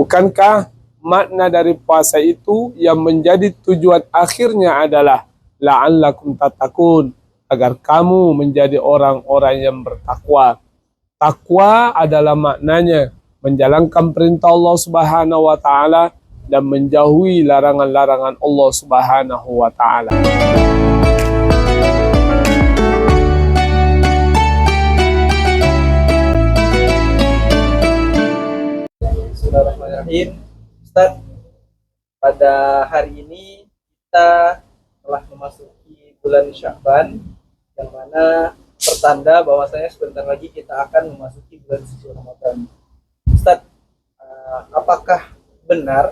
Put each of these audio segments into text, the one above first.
Bukankah makna dari puasa itu yang menjadi tujuan akhirnya adalah la'allakum tattaqun, agar kamu menjadi orang-orang yang bertakwa. Takwa adalah maknanya menjalankan perintah Allah Subhanahu wa taala dan menjauhi larangan-larangan Allah Subhanahu wa taala. Bismillahirrahmanirrahim. Ustaz, pada hari ini kita telah memasuki bulan Sya'ban, yang mana pertanda bahwasanya sebentar lagi kita akan memasuki bulan suci Ramadan. Ustaz, apakah benar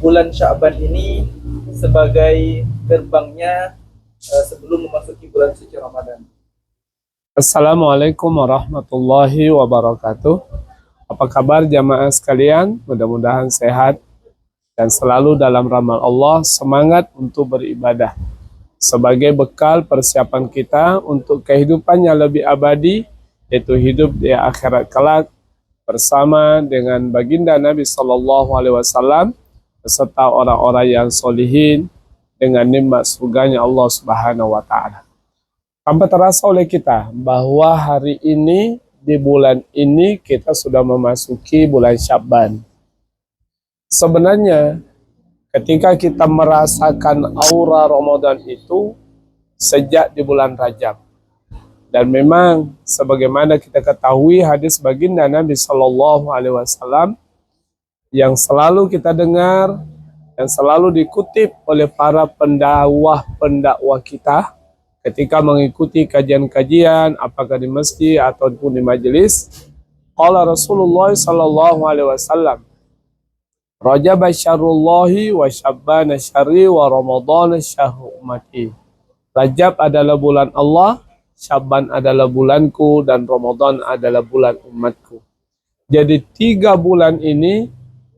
bulan Sya'ban ini sebagai gerbangnya sebelum memasuki bulan suci Ramadan? Assalamualaikum warahmatullahi wabarakatuh. Apa kabar jamaah sekalian? Mudah-mudahan sehat dan selalu dalam rahmat Allah, semangat untuk beribadah sebagai bekal persiapan kita untuk kehidupan yang lebih abadi, yaitu hidup di akhirat kelak bersama dengan baginda Nabi SAW beserta orang-orang yang solihin dengan nikmat surganya Allah Subhanahu wa taala. Tanpa terasa oleh kita bahwa hari ini, di bulan ini kita sudah memasuki bulan Sya'ban. Sebenarnya ketika kita merasakan aura Ramadan itu sejak di bulan Rajab. Dan memang sebagaimana kita ketahui hadis baginda Nabi SAW yang selalu kita dengar dan selalu dikutip oleh para pendakwah kita ketika mengikuti kajian-kajian, apakah di masjid ataupun di majelis. Qala Rasulullah sallallahu alaihi wasallam, Rajab syahrullahi wa Sya'ban syahri wa Ramadan syahru ummati. Rajab adalah bulan Allah, Sya'ban adalah bulanku, dan Ramadan adalah bulan umatku. Jadi 3 bulan ini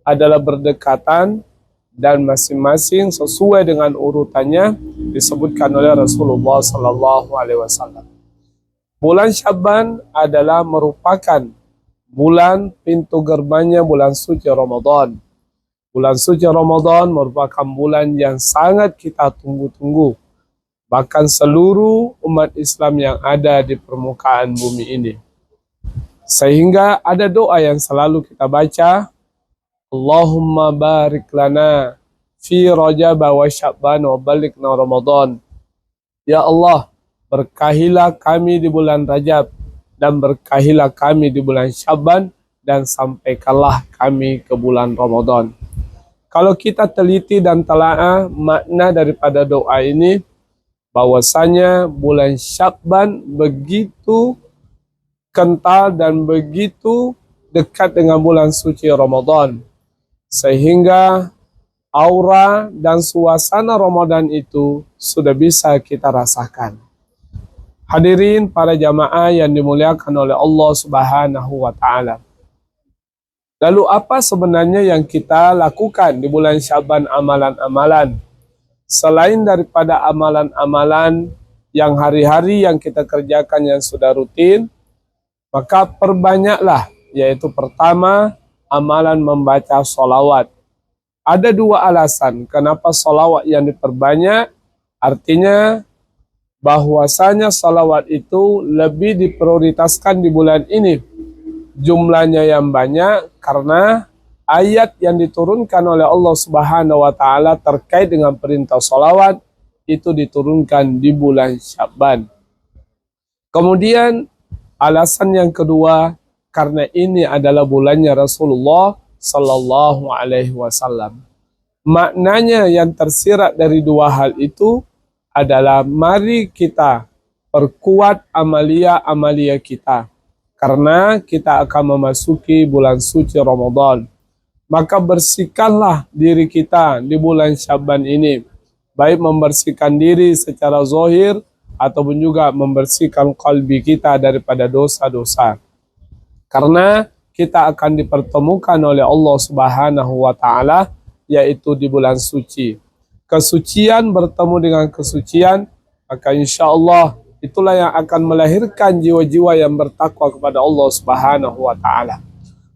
adalah berdekatan dan masing-masing sesuai dengan urutannya disebutkan oleh Rasulullah Sallallahu Alaihi Wasallam. Bulan Sya'ban adalah merupakan bulan pintu gerbangnya bulan suci Ramadan. Bulan suci Ramadan merupakan bulan yang sangat kita tunggu-tunggu. Bahkan seluruh umat Islam yang ada di permukaan bumi ini. Sehingga ada doa yang selalu kita baca, Allahumma barik lana fi Rajab wa Sya'ban wa balighna Ramadan. Ya Allah, berkahilah kami di bulan Rajab dan berkahilah kami di bulan Sya'ban dan sampaikanlah kami ke bulan Ramadan. Kalau kita teliti dan telaah makna daripada doa ini, bahwasanya bulan Sya'ban begitu kental dan begitu dekat dengan bulan suci Ramadan, sehingga aura dan suasana Ramadan itu sudah bisa kita rasakan. Hadirin para jamaah yang dimuliakan oleh Allah Subhanahu wa taala. Lalu apa sebenarnya yang kita lakukan di bulan Sya'ban, amalan-amalan? Selain daripada amalan-amalan yang hari-hari yang kita kerjakan yang sudah rutin, maka perbanyaklah, yaitu pertama, amalan membaca sholawat. Ada 2 alasan kenapa sholawat yang diperbanyak, artinya bahwasanya sholawat itu lebih diprioritaskan di bulan ini. Jumlahnya yang banyak karena ayat yang diturunkan oleh Allah Subhanahu wa taala terkait dengan perintah sholawat itu diturunkan di bulan Sya'ban. Kemudian alasan yang kedua, karena ini adalah bulannya Rasulullah Sallallahu Alaihi Wasallam. Maknanya yang tersirat dari 2 hal itu adalah mari kita perkuat amalia-amalia kita, karena kita akan memasuki bulan suci Ramadan. Maka bersihkanlah diri kita di bulan Sya'ban ini, baik membersihkan diri secara zahir ataupun juga membersihkan kalbi kita daripada dosa-dosa. Karena kita akan dipertemukan oleh Allah Subhanahu wa taala, yaitu di bulan suci. Kesucian bertemu dengan kesucian, maka insya Allah itulah yang akan melahirkan jiwa-jiwa yang bertakwa kepada Allah Subhanahu wa taala.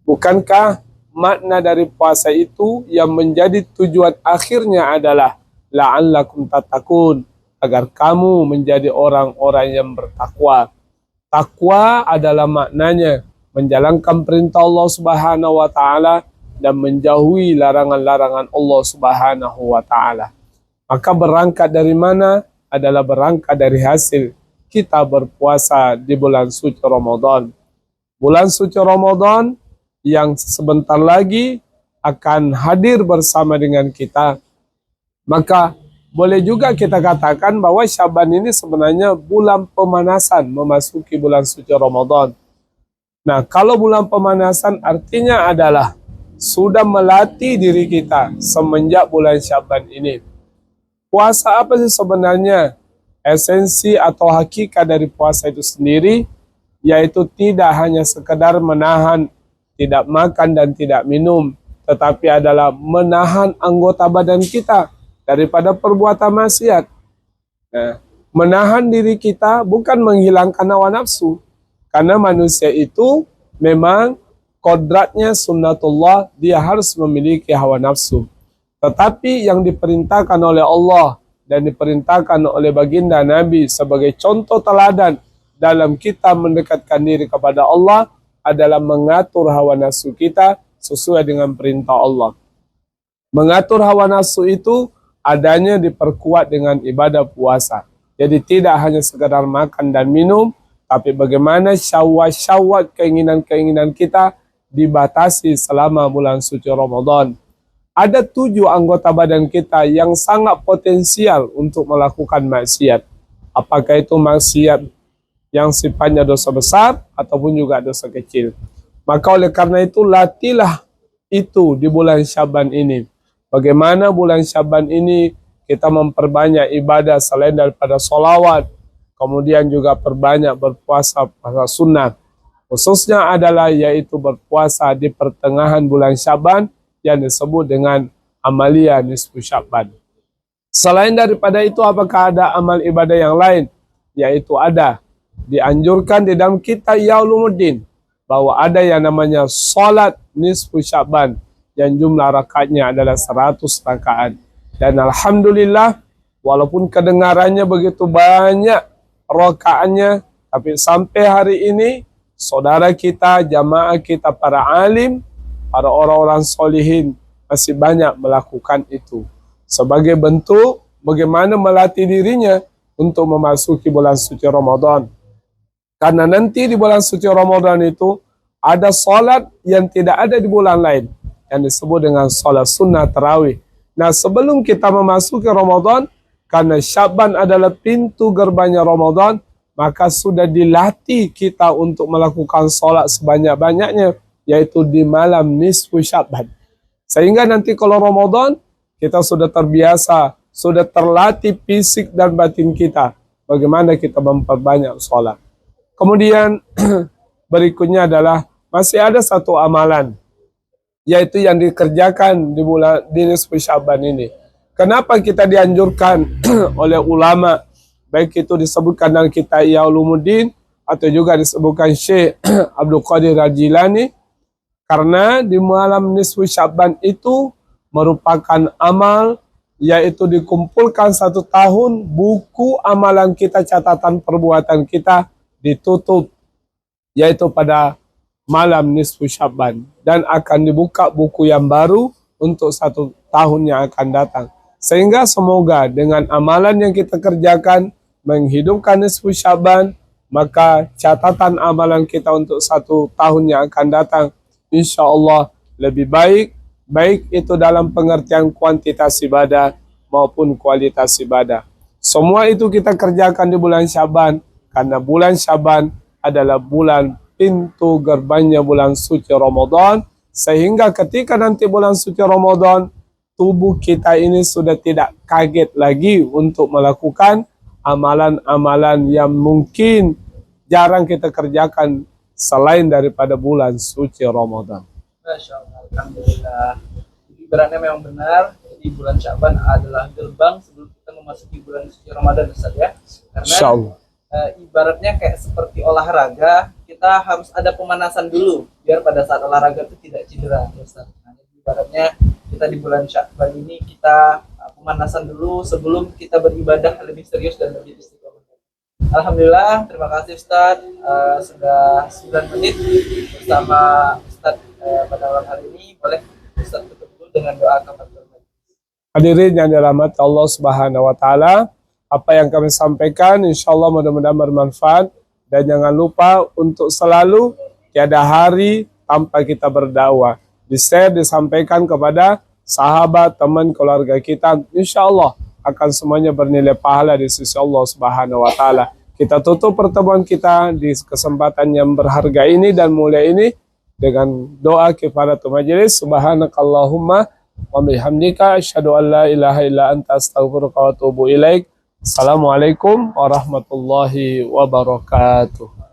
Bukankah makna dari puasa itu yang menjadi tujuan akhirnya adalah la'allakum tattaqun, agar kamu menjadi orang-orang yang bertakwa. Takwa adalah maknanya menjalankan perintah Allah Subhanahu wa taala dan menjauhi larangan-larangan Allah Subhanahu wa taala. Maka berangkat dari mana? Adalah berangkat dari hasil kita berpuasa di bulan suci Ramadan. Bulan suci Ramadan yang sebentar lagi akan hadir bersama dengan kita. Maka boleh juga kita katakan bahwa Syaban ini sebenarnya bulan pemanasan memasuki bulan suci Ramadan. Nah, kalau bulan pemanasan artinya adalah sudah melatih diri kita semenjak bulan Syaban ini. Puasa apa sih sebenarnya? Esensi atau hakikat dari puasa itu sendiri, yaitu tidak hanya sekedar menahan tidak makan dan tidak minum, tetapi adalah menahan anggota badan kita daripada perbuatan maksiat. Nah, menahan diri kita bukan menghilangkan hawa nafsu, karena manusia itu memang kodratnya sunnatullah, dia harus memiliki hawa nafsu. Tetapi yang diperintahkan oleh Allah dan diperintahkan oleh baginda Nabi sebagai contoh teladan dalam kita mendekatkan diri kepada Allah adalah mengatur hawa nafsu kita sesuai dengan perintah Allah. Mengatur hawa nafsu itu adanya diperkuat dengan ibadah puasa. Jadi tidak hanya sekedar makan dan minum, tapi bagaimana syahwat-syahwat keinginan-keinginan kita dibatasi selama bulan suci Ramadan. Ada 7 anggota badan kita yang sangat potensial untuk melakukan maksiat. Apakah itu maksiat yang sifatnya dosa besar ataupun juga dosa kecil. Maka oleh karena itu latihlah itu di bulan Syaban ini. Bagaimana bulan Syaban ini kita memperbanyak ibadah selain daripada sholawat, kemudian juga perbanyak berpuasa puasa sunnah. Khususnya adalah yaitu berpuasa di pertengahan bulan Syaban yang disebut dengan amalia nisfu Syaban. Selain daripada itu, apakah ada amal ibadah yang lain? Yaitu ada. Dianjurkan di dalam kitab Yaulumuddin bahwa ada yang namanya salat nisfu Syaban yang jumlah rakaatnya adalah 100 rakaat. Dan alhamdulillah walaupun kedengarannya begitu banyak rakaatnya, tapi sampai hari ini saudara kita, jamaah kita, para alim, para orang-orang solihin masih banyak melakukan itu sebagai bentuk bagaimana melatih dirinya untuk memasuki bulan suci Ramadan. Karena nanti di bulan suci Ramadan itu ada salat yang tidak ada di bulan lain yang disebut dengan salat sunnah tarawih. Nah, sebelum kita memasuki Ramadan, karena Syaban adalah pintu gerbangnya Ramadan, maka sudah dilatih kita untuk melakukan salat sebanyak-banyaknya, yaitu di malam nisfu Syaban. Sehingga nanti kalau Ramadan, kita sudah terbiasa, sudah terlatih fisik dan batin kita. Bagaimana kita memperbanyak sholat. Kemudian berikutnya adalah masih ada satu amalan, yaitu yang dikerjakan di nisfu Syaban ini. Kenapa kita dianjurkan oleh ulama, baik itu disebutkan dalam kitab Yaulumuddin atau juga disebutkan Syekh Abdul Qadir Al-Jilani, karena di malam nisfu Syaban itu merupakan amal, yaitu dikumpulkan 1 tahun buku amalan kita, catatan perbuatan kita ditutup, yaitu pada malam nisfu Syaban, dan akan dibuka buku yang baru untuk 1 tahun yang akan datang. Sehingga semoga dengan amalan yang kita kerjakan menghidupkan nisfu Syaban, maka catatan amalan kita untuk 1 tahun yang akan datang insya Allah lebih baik, baik itu dalam pengertian kuantitas ibadah maupun kualitas ibadah. Semua itu kita kerjakan di bulan Syaban, karena bulan Syaban adalah bulan pintu gerbangnya bulan suci Ramadan, sehingga ketika nanti bulan suci Ramadan, tubuh kita ini sudah tidak kaget lagi untuk melakukan amalan-amalan yang mungkin jarang kita kerjakan selain daripada bulan suci Ramadan. Masya Allah, alhamdulillah. Jadi ibaratnya memang benar. Jadi bulan Syaban adalah gerbang sebelum kita memasuki bulan suci Ramadan, Ustaz ya. Karena ibaratnya kayak seperti olahraga, kita harus ada pemanasan dulu biar pada saat olahraga itu tidak cedera, ya Ustaz. Nah, jadi ibaratnya kita di bulan Syakban ini kita pemanasan dulu sebelum kita beribadah lebih serius dan lebih istiqomah. Alhamdulillah, terima kasih Ustaz. Sudah 9 menit bersama Ustaz pada malam hari ini. Boleh Ustaz tutup dulu dengan doa kafaratul majlis. Hadirin yang dirahmati Allah Subhanahu wa taala, apa yang kami sampaikan insyaallah mudah-mudahan bermanfaat, dan jangan lupa untuk selalu tiada hari tanpa kita berdakwah. Di-share, disampaikan kepada sahabat, teman, keluarga kita, insyaallah akan semuanya bernilai pahala di sisi Allah Subhanahu wa taala. Kita tutup pertemuan kita di kesempatan yang berharga ini dan mulia ini dengan doa kifaratul majelis. Subhanakallahumma wa bihamdika asyhadu an la ilaha illa anta astaghfiruka wa atubu ilaik. Assalamualaikum warahmatullahi wabarakatuh.